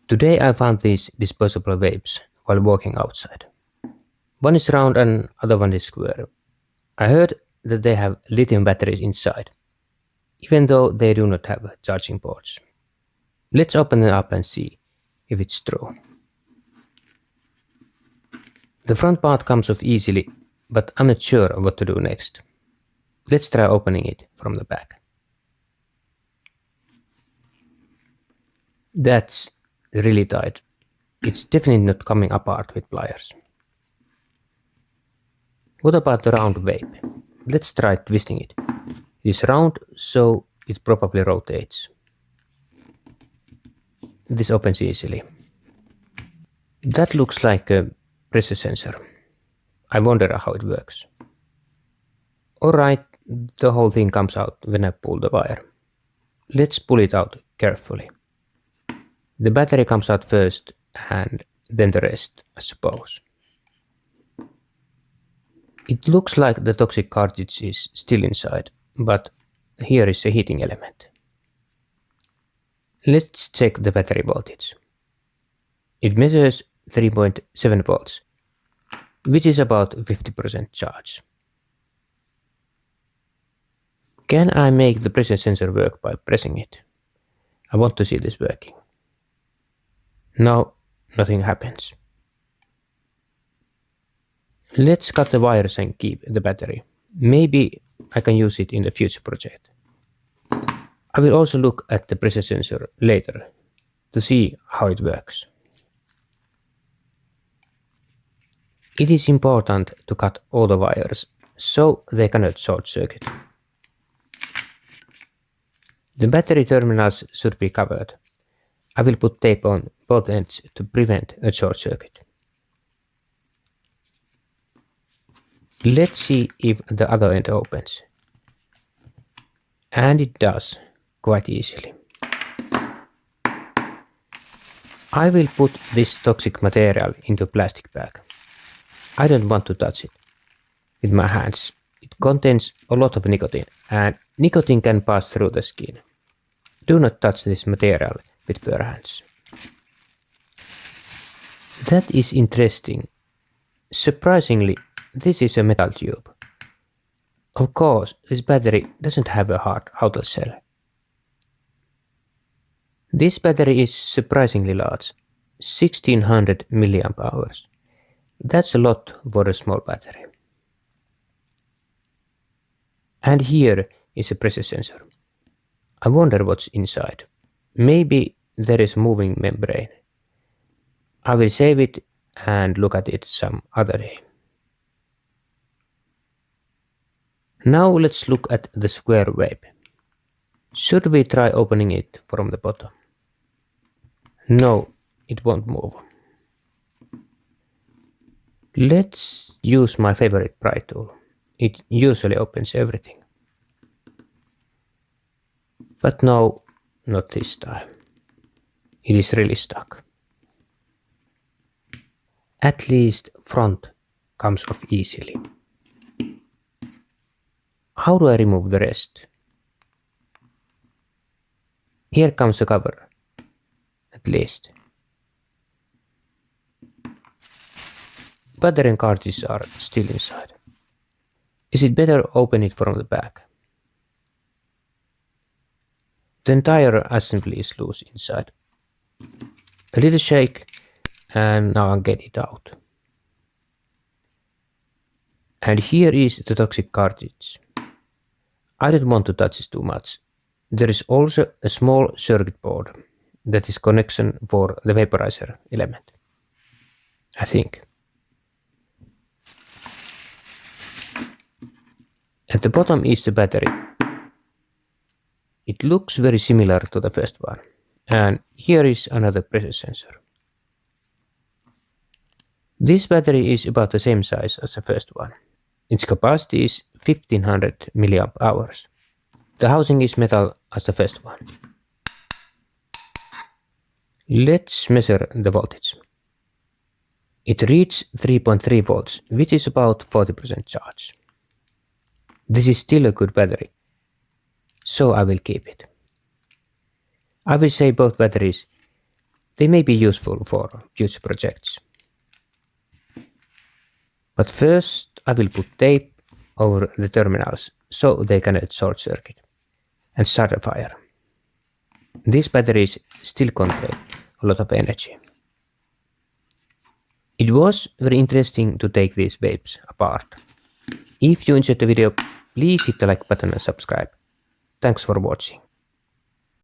Today I found these disposable vapes while walking outside. One is round and other one is square. I heard that they have lithium batteries inside, even though they do not have charging ports. Let's open them up and see if it's true. The front part comes off easily, but I'm not sure what to do next. Let's try opening it from the back. That's really tight. It's definitely not coming apart with pliers. What about the round vape? Let's try twisting it. It is round, so it probably rotates. This opens easily. That looks like a pressure sensor. I wonder how it works. Alright, the whole thing comes out when I pull the wire. Let's pull it out carefully. The battery comes out first and then the rest, I suppose. It looks like the toxic cartridge is still inside, but here is a heating element. Let's check the battery voltage. It measures 3.7 volts, which is about 50% charge. Can I make the pressure sensor work by pressing it? I want to see this working. No, nothing happens. Let's cut the wires and keep the battery. Maybe I can use it in the future project. I will also look at the pressure sensor later to see how it works. It is important to cut all the wires so they cannot short circuit. The battery terminals should be covered. I will put tape on both ends to prevent a short circuit. Let's see if the other end opens. And it does, quite easily. I will put this toxic material into a plastic bag. I don't want to touch it with my hands. It contains a lot of nicotine, and nicotine can pass through the skin. Do not touch this material with bare hands. That is interesting. Surprisingly, this is a metal tube. Of course, this battery doesn't have a hard outer shell. This battery is surprisingly large, 1600 milliamp hours. That's a lot for a small battery. And here is a pressure sensor. I wonder what's inside. Maybe there is a moving membrane. I will save it and look at it some other day. Now let's look at the square vape. Should we try opening it from the bottom? No, it won't move. Let's use my favorite pry tool. It usually opens everything. But no, not this time. It is really stuck. At least front comes off easily. How do I remove the rest? Here comes the cover, at least. Battery and cartridges are still inside. Is it better open it from the back? The entire assembly is loose inside. A little shake and now I get it out. And here is the toxic cartridge. I don't want to touch this too much. There is also a small circuit board that is connection for the vaporizer element, I think. At the bottom is the battery. It looks very similar to the first one. And here is another pressure sensor. This battery is about the same size as the first one. Its capacity is 1500 milliamp hours. The housing is metal as the first one. Let's measure the voltage. It reads 3.3 volts, which is about 40% charge. This is still a good battery, so I will keep it. I will save both batteries They may be useful for future projects. But first I will put tape over the terminals so they cannot short circuit and start a fire. These batteries still contain a lot of energy. It was very interesting to take these vapes apart. If you enjoyed the video, please hit the like button and subscribe. Thanks for watching.